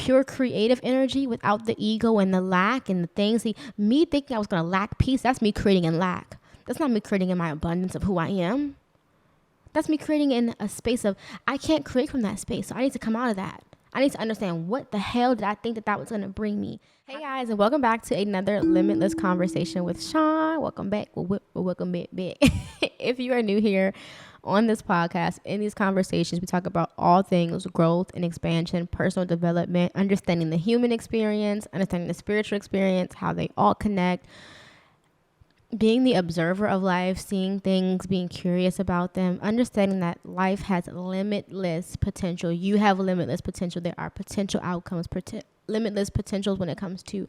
pure creative energy without the ego and the lack and the things. See, me thinking I was going to lack peace, that's me creating in lack. That's not me creating in my abundance of who I am. That's me creating in a space of, I can't create from that space. So I need to come out of that. I need to understand what the hell did I think that was going to bring me. Hey guys, and welcome back to another Limitless Conversation with Sean. Welcome back. Welcome back. If you are new here on this podcast, in these conversations, we talk about all things growth and expansion, personal development, understanding the human experience, understanding the spiritual experience, how they all connect, being the observer of life, seeing things, being curious about them, understanding that life has limitless potential. You have limitless potential. There are potential outcomes, limitless potentials when it comes to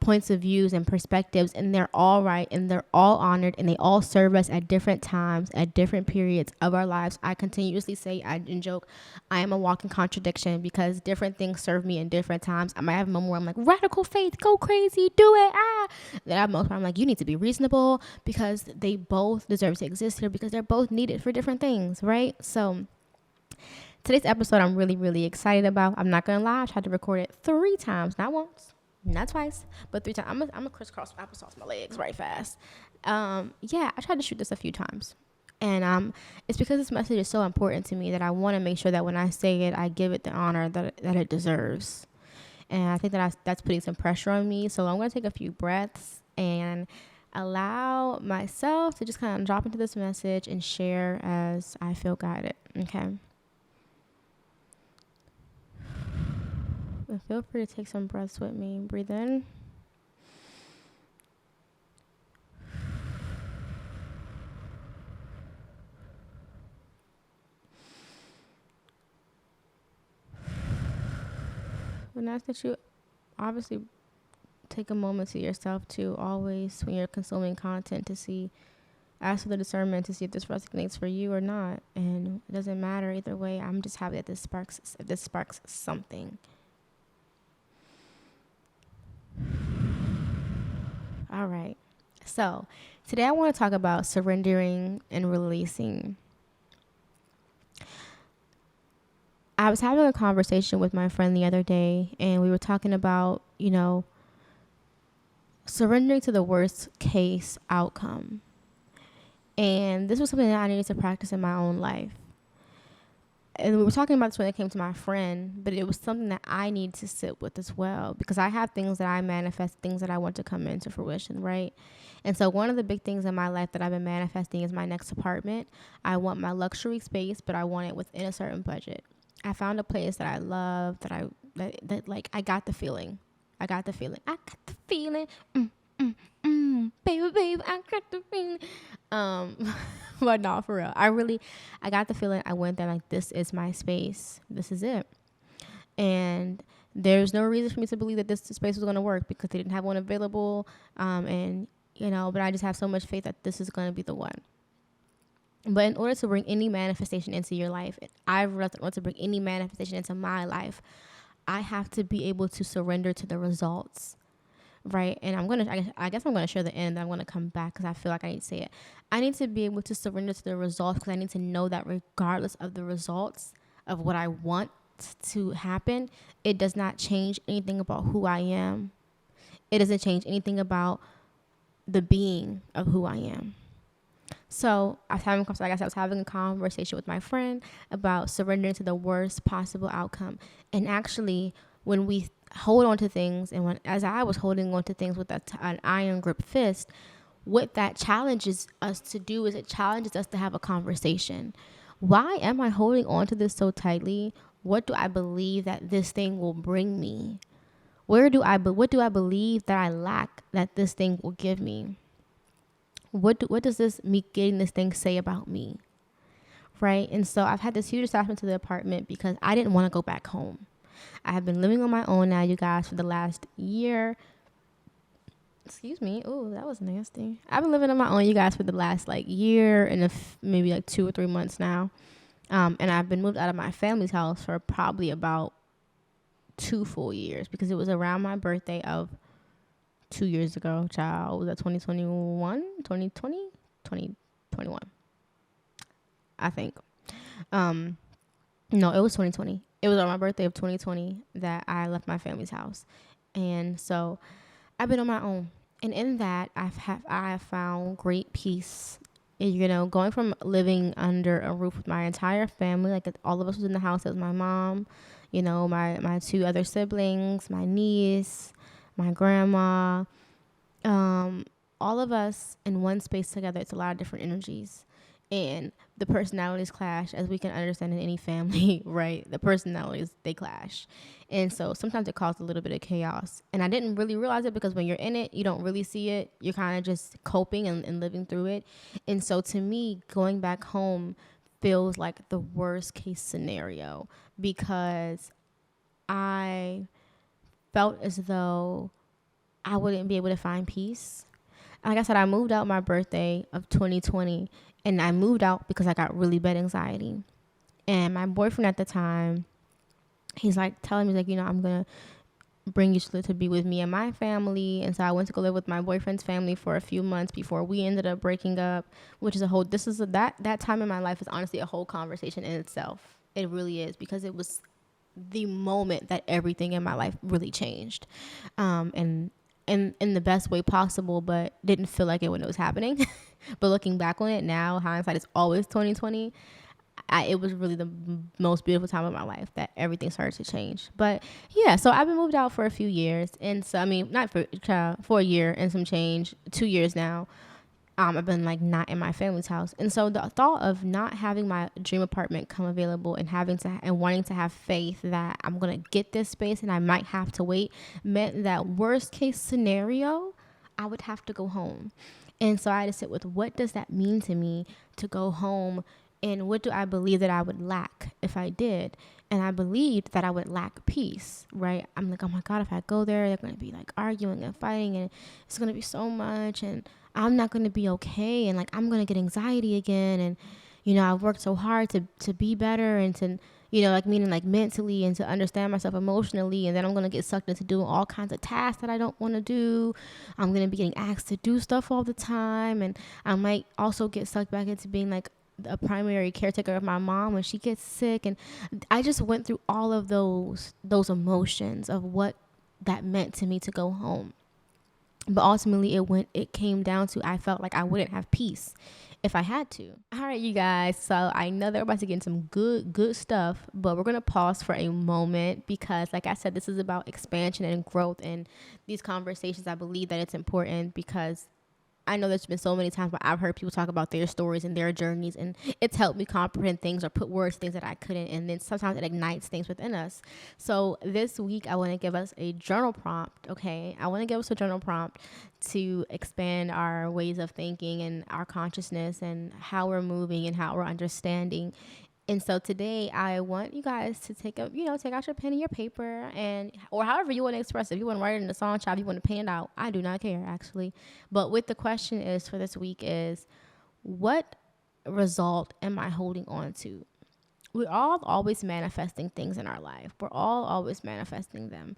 points of views and perspectives, and they're all right and they're all honored and they all serve us at different times, at different periods of our lives. I continuously say, I joke, I am a walking contradiction because different things serve me in different times. I might have a moment where I'm like, radical faith, go crazy, do it, Then I have moments where I'm like, you need to be reasonable because they both deserve to exist here because they're both needed for different things, right? So today's episode I'm really, really excited about. I'm not gonna lie, I tried to record it 3 times, not once, not twice, but 3 times. I'm a crisscross applesauce my legs right fast. I tried to shoot this a few times. And it's because this message is so important to me that I want to make sure that when I say it, I give it the honor that it deserves. And I think that that's putting some pressure on me. So I'm going to take a few breaths and allow myself to just kind of drop into this message and share as I feel guided. Okay. And feel free to take some breaths with me. Breathe in. And ask that you obviously take a moment to yourself to always, when you're consuming content, to ask for the discernment to see if this resonates for you or not. And it doesn't matter either way. I'm just happy that this sparks something. All right. So today I want to talk about surrendering and releasing. I was having a conversation with my friend the other day, and we were talking about, surrendering to the worst case outcome. And this was something that I needed to practice in my own life. And we were talking about this when it came to my friend, but it was something that I need to sit with as well, because I have things that I manifest, things that I want to come into fruition, right? And so one of the big things in my life that I've been manifesting is my next apartment. I want my luxury space, but I want it within a certain budget. I found a place that I love, that I got the feeling. Baby, I got the feeling. But no, for real. I got the feeling. I went there like, this is my space. This is it. And there's no reason for me to believe that this space was going to work because they didn't have one available. But I just have so much faith that this is going to be the one. But in order to bring any manifestation into your life, I've realized in order to bring any manifestation into my life, I have to be able to surrender to the results. Right. And I guess I'm going to share the end. I'm going to come back because I feel like I need to say it. I need to be able to surrender to the results because I need to know that regardless of the results of what I want to happen, it does not change anything about who I am. It doesn't change anything about the being of who I am. So I was having a conversation with my friend about surrendering to the worst possible outcome. And actually, when we hold on to things, and as I was holding on to things with an iron grip fist, what that challenges us to do is it challenges us to have a conversation. Why am I holding on to this so tightly? What do I believe that this thing will bring me? What do I believe that I lack that this thing will give me? What does me getting this thing say about me? Right? And so I've had this huge attachment to the apartment because I didn't want to go back home. I have been living on my own now, you guys, for the last year. Excuse me. Oh, that was nasty. I've been living on my own, you guys, for the last year and maybe 2 or 3 months now. And I've been moved out of my family's house for probably about 2 full years because it was around my birthday of 2 years ago, child. Was that 2021? 2021, I think. No, it was 2020. It was on my birthday of 2020 that I left my family's house. And so I've been on my own. And in that, I have found great peace. You know, going from living under a roof with my entire family, like all of us was in the house. It was my mom, you know, my two other siblings, my niece, my grandma, um, all of us in one space together. It's a lot of different energies, and the personalities clash, as we can understand in any family. Right, the personalities, they clash, and so sometimes it causes a little bit of chaos, and I didn't really realize it because when you're in it, you don't really see it. You're kind of just coping and living through it. And so to me, going back home feels like the worst case scenario, because I felt as though I wouldn't be able to find peace. Like I said, I moved out my birthday of 2020, and I moved out because I got really bad anxiety. And my boyfriend at the time, he's like telling me, like, you know, I'm going to bring you to be with me and my family. And so I went to go live with my boyfriend's family for a few months before we ended up breaking up, which is that time in my life is honestly a whole conversation in itself. It really is, because it was the moment that everything in my life really changed. And in the best way possible, but didn't feel like it when it was happening. But looking back on it now, hindsight is always 2020. It was really the most beautiful time of my life that everything started to change. But yeah, so I've been moved out for a few years, and so I mean, not for a year and some change, 2 years now. I've been like not in my family's house. And so the thought of not having my dream apartment come available and wanting to have faith that I'm going to get this space and I might have to wait meant that worst case scenario, I would have to go home. And so I had to sit with, what does that mean to me to go home, and what do I believe that I would lack if I did? And I believed that I would lack peace, right? I'm like, oh my God, if I go there, they're going to be like arguing and fighting, and it's going to be so much, and I'm not going to be okay, and like I'm going to get anxiety again, and you know, I've worked so hard to be better and to, you know, like meaning like mentally and to understand myself emotionally, and then I'm going to get sucked into doing all kinds of tasks that I don't want to do. I'm going to be getting asked to do stuff all the time, and I might also get sucked back into being like a primary caretaker of my mom when she gets sick. And I just went through all of those emotions of what that meant to me to go home. But ultimately it came down to, I felt like I wouldn't have peace if I had to. All right, you guys. So I know they're about to get into some good stuff, but we're going to pause for a moment because, like I said, this is about expansion and growth. And these conversations, I believe that it's important because I know there's been so many times where I've heard people talk about their stories and their journeys, and it's helped me comprehend things or put words to things that I couldn't. And then sometimes it ignites things within us. So this week, I want to give us a journal prompt. Okay. I want to give us a journal prompt to expand our ways of thinking and our consciousness and how we're moving and how we're understanding. And so today I want you guys to take out your pen and your paper, and or however you want to express it. If you want to write it in the song shop, you want to paint it out. I do not care, actually. But what the question is for this week is, what result am I holding on to? We're all always manifesting things in our life. We're all always manifesting them.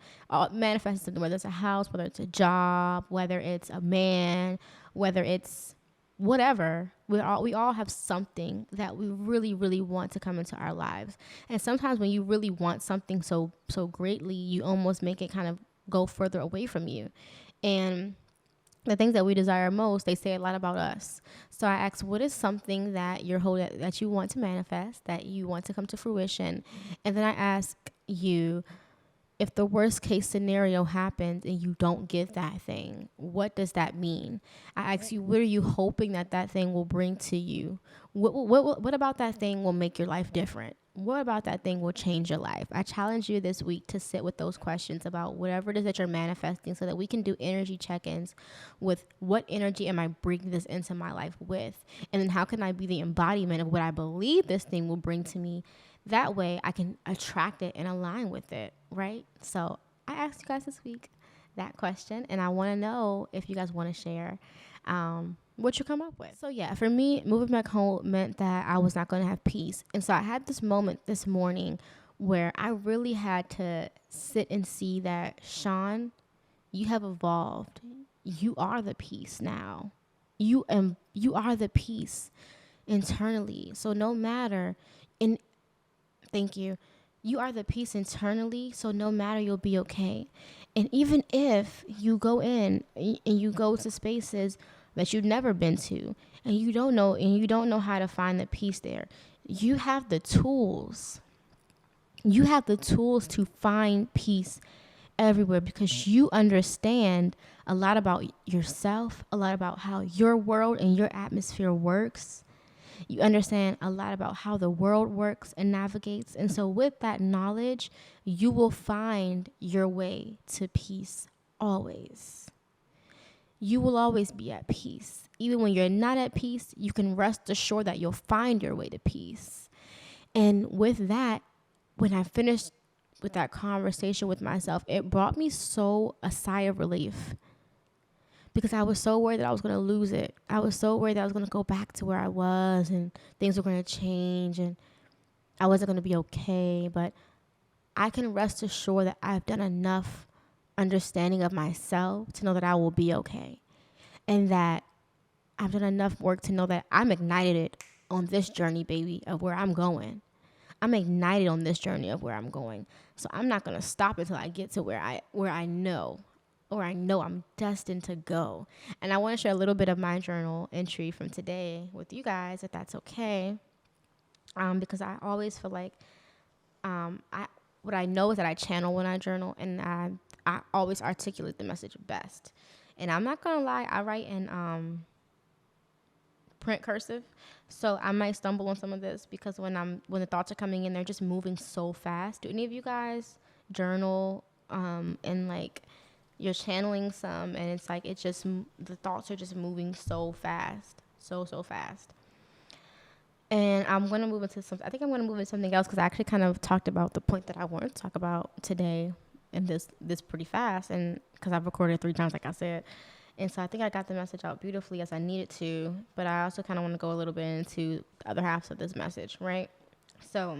Manifesting them, whether it's a house, whether it's a job, whether it's a man, whether it's whatever. We all have something that we really, really want to come into our lives. And sometimes when you really want something so greatly, you almost make it kind of go further away from you. And the things that we desire most, they say a lot about us. So I asked, what is something that that you want to manifest, that you want to come to fruition? And then I ask you, if the worst case scenario happens and you don't get that thing, what does that mean? I ask you, what are you hoping that thing will bring to you? What about that thing will make your life different? What about that thing will change your life? I challenge you this week to sit with those questions about whatever it is that you're manifesting, so that we can do energy check-ins with, what energy am I bringing this into my life with? And then how can I be the embodiment of what I believe this thing will bring to me? That way I can attract it and align with it, right? So I asked you guys this week that question, and I want to know if you guys want to share what you come up with. So yeah, for me, moving back home meant that I was not going to have peace. And so I had this moment this morning where I really had to sit and see that, Sean, you have evolved. You are the peace now. You are the peace internally. So no matter, in Thank you. You are the peace internally, so no matter, you'll be okay. And even if you go in and you go to spaces that you've never been to, and you don't know how to find the peace there, you have the tools. You have the tools to find peace everywhere because you understand a lot about yourself, a lot about how your world and your atmosphere works. You understand a lot about how the world works and navigates. And so, with that knowledge, you will find your way to peace always. You will always be at peace. Even when you're not at peace, you can rest assured that you'll find your way to peace. And with that, when I finished with that conversation with myself, it brought me a sigh of relief because I was so worried that I was going to lose it. I was so worried that I was going to go back to where I was and things were going to change and I wasn't going to be okay. But I can rest assured that I've done enough understanding of myself to know that I will be okay. And that I've done enough work to know that I'm ignited on this journey, baby, of where I'm going. I'm ignited on this journey of where I'm going. So I'm not going to stop until I get to where I know I'm destined to go. And I want to share a little bit of my journal entry from today with you guys, if that's okay. Because I always feel like what I know is that I channel when I journal, and I always articulate the message best. And I'm not going to lie, I write in print cursive, so I might stumble on some of this because when the thoughts are coming in, they're just moving so fast. Do any of you guys journal and like you're channeling some and it's like the thoughts are just moving so fast, so fast? And I'm going to move into something else because I actually kind of talked about the point that I wanted to talk about today and this pretty fast, and because I've recorded 3 times, like I said. And so I think I got the message out beautifully as I needed to, but I also kind of want to go a little bit into the other halves of this message, right? So,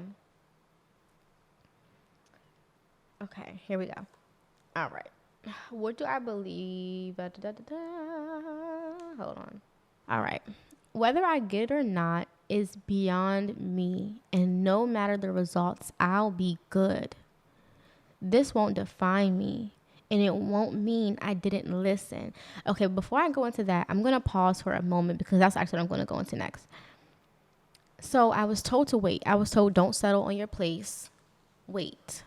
okay, here we go. All right. What do I believe? Hold on. All right. Whether I get it or not is beyond me, and no matter the results, I'll be good. This won't define me. And it won't mean I didn't listen. Okay, before I go into that, I'm going to pause for a moment because that's actually what I'm going to go into next. So I was told to wait. I was told don't settle on your place. Wait.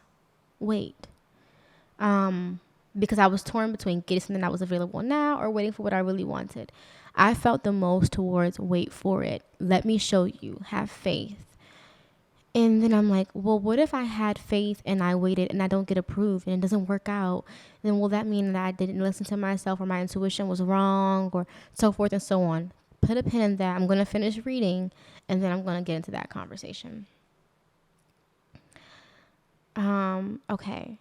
Because I was torn between getting something that was available now or waiting for what I really wanted. I felt the most towards wait for it. Let me show you. Have faith. And then I'm like, well, what if I had faith and I waited and I don't get approved and it doesn't work out? Then will that mean that I didn't listen to myself or my intuition was wrong or so forth and so on? Put a pin in that. I'm going to finish reading and then I'm going to get into that conversation. Okay.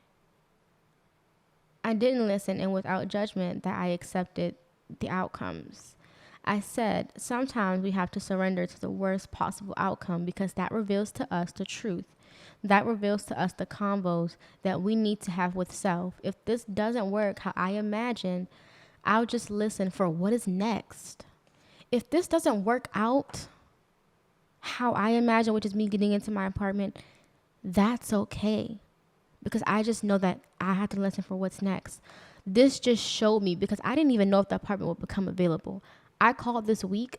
I didn't listen, and without judgment that I accepted the outcomes. I said, sometimes we have to surrender to the worst possible outcome because that reveals to us the truth. That reveals to us the convos that we need to have with self. If this doesn't work how I imagine, I'll just listen for what is next. If this doesn't work out how I imagine, which is me getting into my apartment, that's okay. Because I just know that I have to listen for what's next. This just showed me, because I didn't even know if the apartment would become available. I called this week.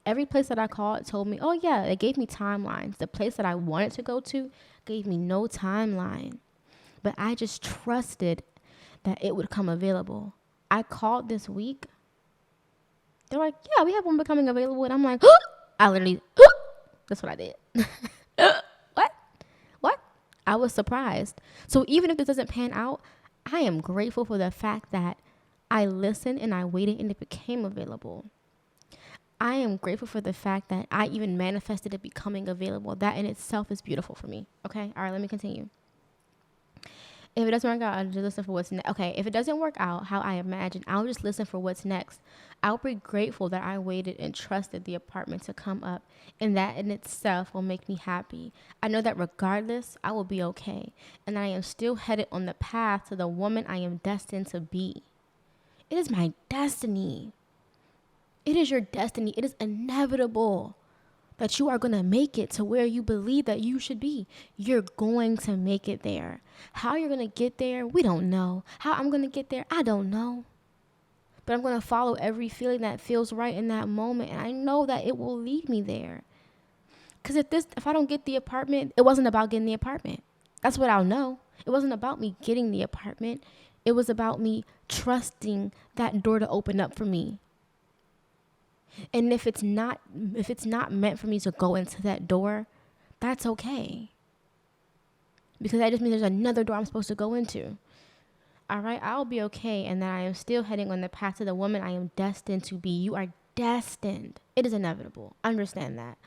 Every place that I called told me, oh yeah, they gave me timelines. The place that I wanted to go to gave me no timeline. But I just trusted that it would come available. I called this week. They're like, yeah, we have one becoming available. And I'm like, I literally, that's what I did. What? I was surprised. So even if this doesn't pan out, I am grateful for the fact that I listened and I waited and it became available. I am grateful for the fact that I even manifested it becoming available. That in itself is beautiful for me. Okay. All right. Let me continue. If it doesn't work out, I'll just listen for what's next. Okay. If it doesn't work out how I imagine, I'll just listen for what's next. I'll be grateful that I waited and trusted the apartment to come up, and that in itself will make me happy. I know that regardless, I will be okay, and I am still headed on the path to the woman I am destined to be. It is my destiny. It is your destiny. It is inevitable. that you are going to make it to where you believe that you should be. You're going to make it there. How you're going to get there, we don't know. How I'm going to get there, I don't know. But I'm going to follow every feeling that feels right in that moment. And I know that it will lead me there. Because if I don't get the apartment, it wasn't about getting the apartment. That's what I'll know. It wasn't about me getting the apartment. It was about me trusting that door to open up for me. And if it's not meant for me to go into that door, that's okay. Because that just means there's another door I'm supposed to go into. All right, I'll be okay, and that I am still heading on the path to the woman I am destined to be. You are destined. It is inevitable. Understand that.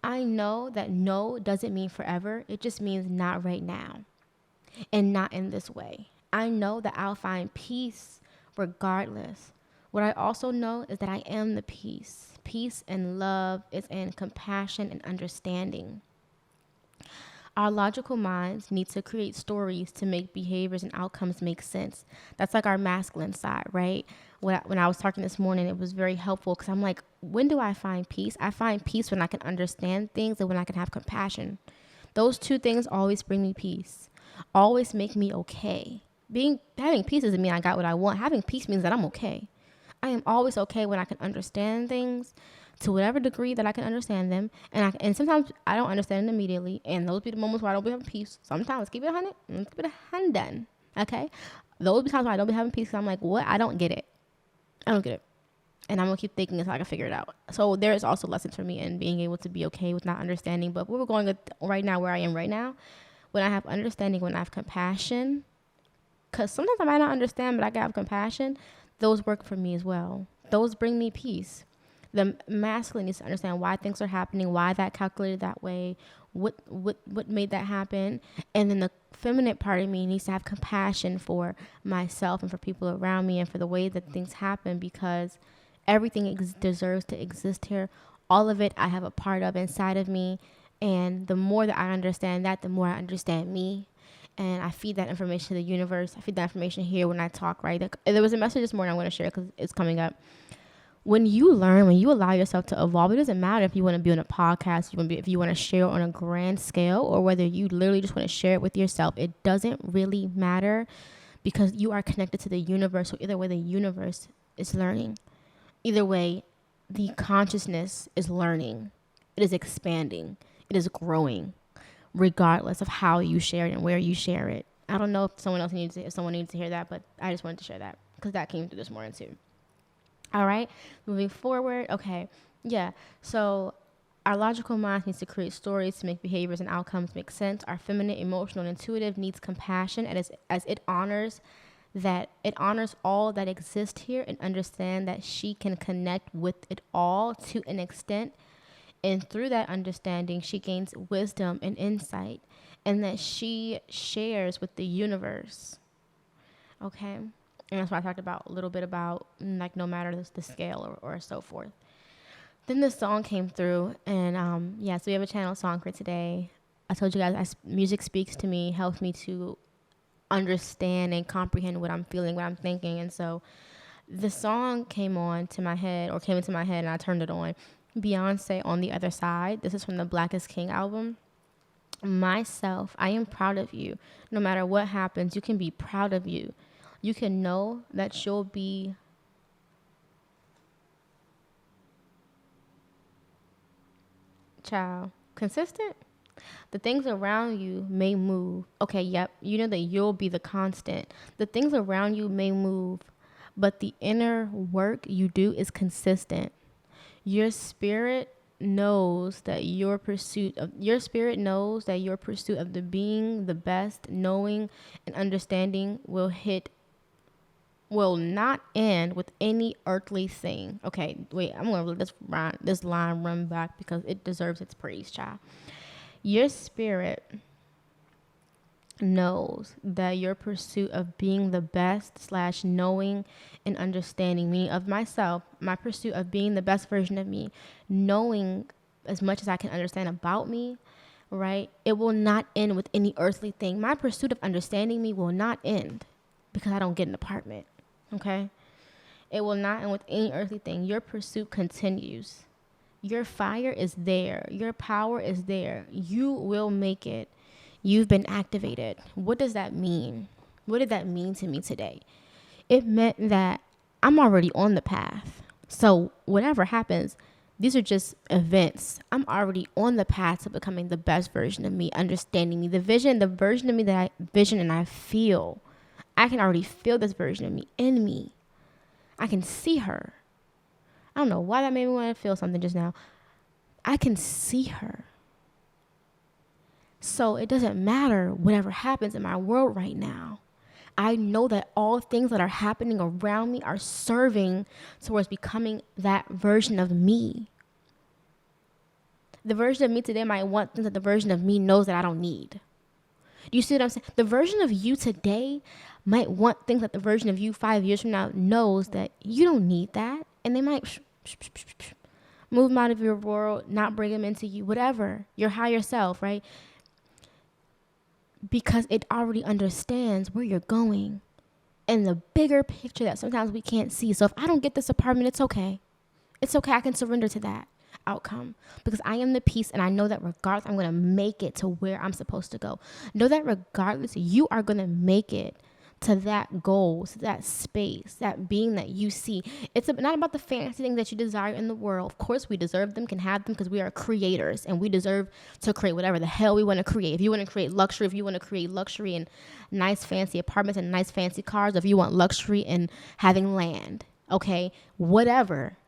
I know that no doesn't mean forever. It just means not right now and not in this way. I know that I'll find peace regardless. What I also know is that I am the peace. Peace and love is in compassion and understanding. Our logical minds need to create stories to make behaviors and outcomes make sense. That's like our masculine side, right? When I was talking this morning, it was very helpful because I'm like, when do I find peace? I find peace when I can understand things and when I can have compassion. Those two things always bring me peace, always make me okay. Having peace doesn't mean I got what I want. Having peace means that I'm okay. I am always okay when I can understand things to whatever degree that I can understand them. And sometimes I don't understand them immediately. And those be the moments where I don't be having peace. Sometimes, let's keep it 100. Let's keep it 100. Okay? Those be times where I don't be having peace because I'm like, what? I don't get it. I don't get it. And I'm going to keep thinking until I can figure it out. So there is also lessons for me in being able to be okay with not understanding. But where we're going right now, where I am right now, when I have understanding, when I have compassion, because sometimes I might not understand, but I can have compassion, those work for me as well. Those bring me peace. The masculine needs to understand why things are happening, why that calculated that way, what made that happen. And then the feminine part of me needs to have compassion for myself and for people around me and for the way that things happen, because everything deserves to exist here. All of it I have a part of inside of me. And the more that I understand that, the more I understand me. And I feed that information to the universe. I feed that information here when I talk, right? There was a message this morning I'm going to share because it's coming up. When you learn, when you allow yourself to evolve, it doesn't matter if you want to be on a podcast, if you want to share on a grand scale, or whether you literally just want to share it with yourself. It doesn't really matter because you are connected to the universe. So either way, the universe is learning. Either way, the consciousness is learning. It is expanding. It is growing, regardless of how you share it and where you share it. I don't know if someone needs to hear that, but I just wanted to share that because that came through this morning too. All right, moving forward. Okay, yeah. So our logical mind needs to create stories to make behaviors and outcomes make sense. Our feminine, emotional, and intuitive needs compassion as it honors all that exists here and understand that she can connect with it all to an extent. And through that understanding, she gains wisdom and insight, and that she shares with the universe. Okay? And that's what I talked about a little bit about, like, no matter the scale or so forth. Then the song came through, and so we have a channel song for today. I told you guys, music speaks to me, helps me to understand and comprehend what I'm feeling, what I'm thinking. And so the song came into my head, and I turned it on. Beyonce, On the Other Side. This is from the Black is King album. Myself, I am proud of you. No matter what happens, you can be proud of you. You can know that you'll be consistent. The things around you may move. Okay, yep. You know that you'll be the constant. The things around you may move, but the inner work you do is consistent. Your spirit knows that your pursuit of the being the best, knowing and understanding will not end with any earthly thing. Okay, wait, I'm going to let this line run back because it deserves its praise, child. Your spirit knows that your pursuit of being the best / knowing and understanding me of myself, my pursuit of being the best version of me, knowing as much as I can understand about me, right? It will not end with any earthly thing. My pursuit of understanding me will not end because I don't get an apartment. Okay? It will not end with any earthly thing. Your pursuit continues. Your fire is there. Your power is there. You will make it. You've been activated. What does that mean? What did that mean to me today? It meant that I'm already on the path. So whatever happens, these are just events. I'm already on the path to becoming the best version of me, understanding me, the version of me that I vision and I feel. I can already feel this version of me in me. I can see her. I don't know why that made me want to feel something just now. I can see her. So it doesn't matter whatever happens in my world right now. I know that all things that are happening around me are serving towards becoming that version of me. The version of me today might want things that the version of me knows that I don't need. Do you see what I'm saying? The version of you today might want things that the version of you 5 years from now knows that you don't need that. And they might move them out of your world, not bring them into you, whatever, your higher self, right? Because it already understands where you're going and the bigger picture that sometimes we can't see. So if I don't get this apartment, it's okay. It's okay. I can surrender to that outcome because I am the peace, and I know that regardless, I'm going to make it to where I'm supposed to go. Know that regardless, you are going to make it to that goal, to that space, that being that you see. It's not about the fancy things that you desire in the world. Of course, we deserve them, can have them because we are creators and we deserve to create whatever the hell we want to create. If you want to create luxury, if you want to create luxury and nice fancy apartments and nice fancy cars, if you want luxury and having land, okay, whatever.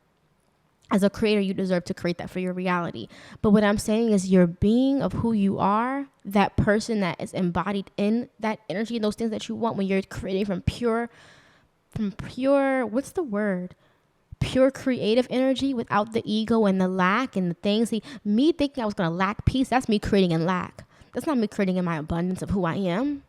As a creator, you deserve to create that for your reality. But what I'm saying is your being of who you are, that person that is embodied in that energy and those things that you want when you're creating from pure, what's the word? Pure creative energy without the ego and the lack and the things. See, me thinking I was going to lack peace, that's me creating in lack. That's not me creating in my abundance of who I am.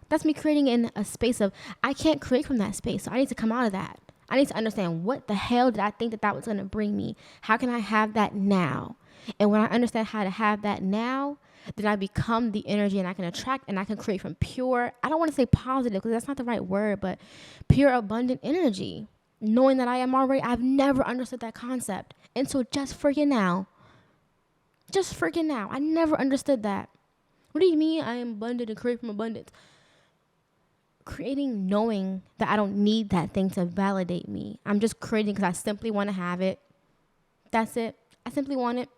That's me creating in a space of, I can't create from that space. So I need to come out of that. I need to understand what the hell did I think that was going to bring me? How can I have that now? And when I understand how to have that now, then I become the energy and I can attract and I can create from pure, I don't want to say positive because that's not the right word, but pure abundant energy. Knowing that I am already, I've never understood that concept until just freaking now. Just freaking now. I never understood that. What do you mean I am abundant and create from abundance? Creating knowing that I don't need that thing to validate me. I'm just creating because I simply want to have it. That's it. I simply want it.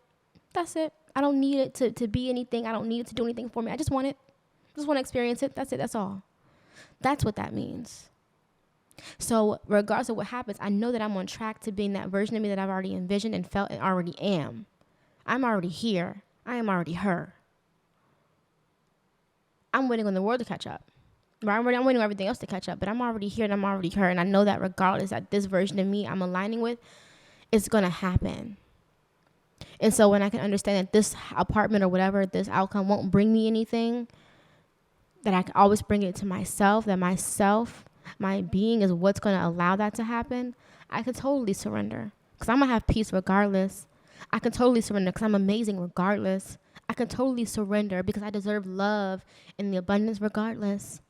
That's it. I don't need it to be anything. I don't need it to do anything for me. I just want it. Just want to experience it. That's it. That's all. That's what that means. So regardless of what happens, I know that I'm on track to being that version of me that I've already envisioned and felt and already am. I'm already here. I am already her. I'm waiting on the world to catch up. I'm waiting on everything else to catch up, but I'm already here and I'm already her. And I know that regardless that this version of me I'm aligning with, it's going to happen. And so when I can understand that this apartment or whatever, this outcome won't bring me anything, that I can always bring it to myself, that myself, my being is what's going to allow that to happen, I can totally surrender. Because I'm going to have peace regardless. I can totally surrender because I'm amazing regardless. I can totally surrender because I deserve love and the abundance regardless.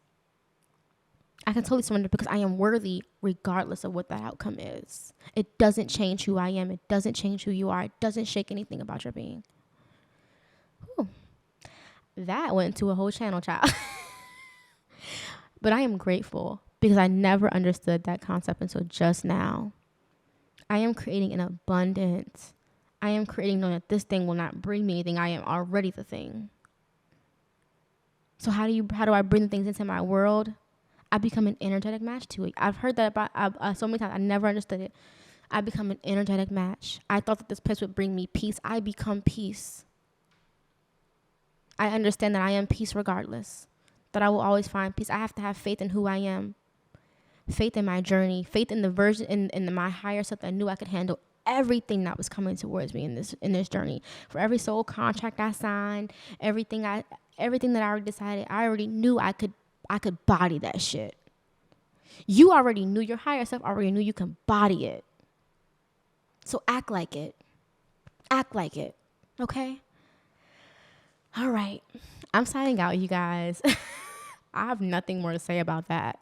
I can totally surrender because I am worthy regardless of what that outcome is. It doesn't change who I am. It doesn't change who you are. It doesn't shake anything about your being. Whew. That went to a whole channel, child. But I am grateful because I never understood that concept until just now. I am creating an abundance. I am creating knowing that this thing will not bring me anything. I am already the thing. So how do I bring the things into my world? I become an energetic match to it. I've heard that about so many times. I never understood it. I become an energetic match. I thought that this place would bring me peace. I become peace. I understand that I am peace regardless. That I will always find peace. I have to have faith in who I am. Faith in my journey. Faith in the version in my higher self that knew I could handle everything that was coming towards me in this journey. For every soul contract I signed, everything that I already decided, I already knew I could body that shit. You already knew, your higher self already knew you can body it. So act like it. Act like it. Okay? All right. I'm signing out, you guys. I have nothing more to say about that.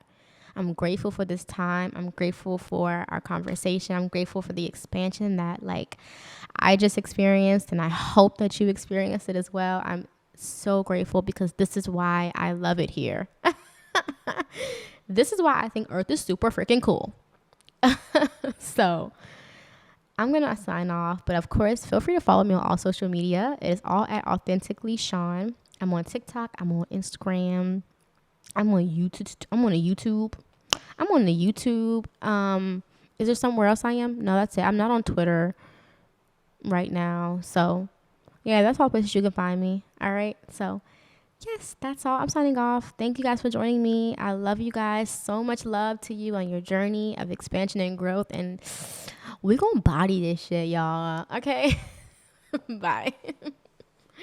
I'm grateful for this time. I'm grateful for our conversation. I'm grateful for the expansion that like I just experienced, and I hope that you experienced it as well. I'm so grateful because this is why I love it here. This is why I think Earth is super freaking cool. So I'm going to sign off. But of course, feel free to follow me on all social media. It is all at Authentically Sean. I'm on TikTok. I'm on Instagram. I'm on YouTube. I'm on the YouTube. Is there somewhere else I am? No, that's it. I'm not on Twitter right now. So yeah, that's all places you can find me. All right. So yes, that's all. I'm signing off. Thank you guys for joining me. I love you guys. So much love to you on your journey of expansion and growth. And we're going to body this shit, y'all. Okay. Bye.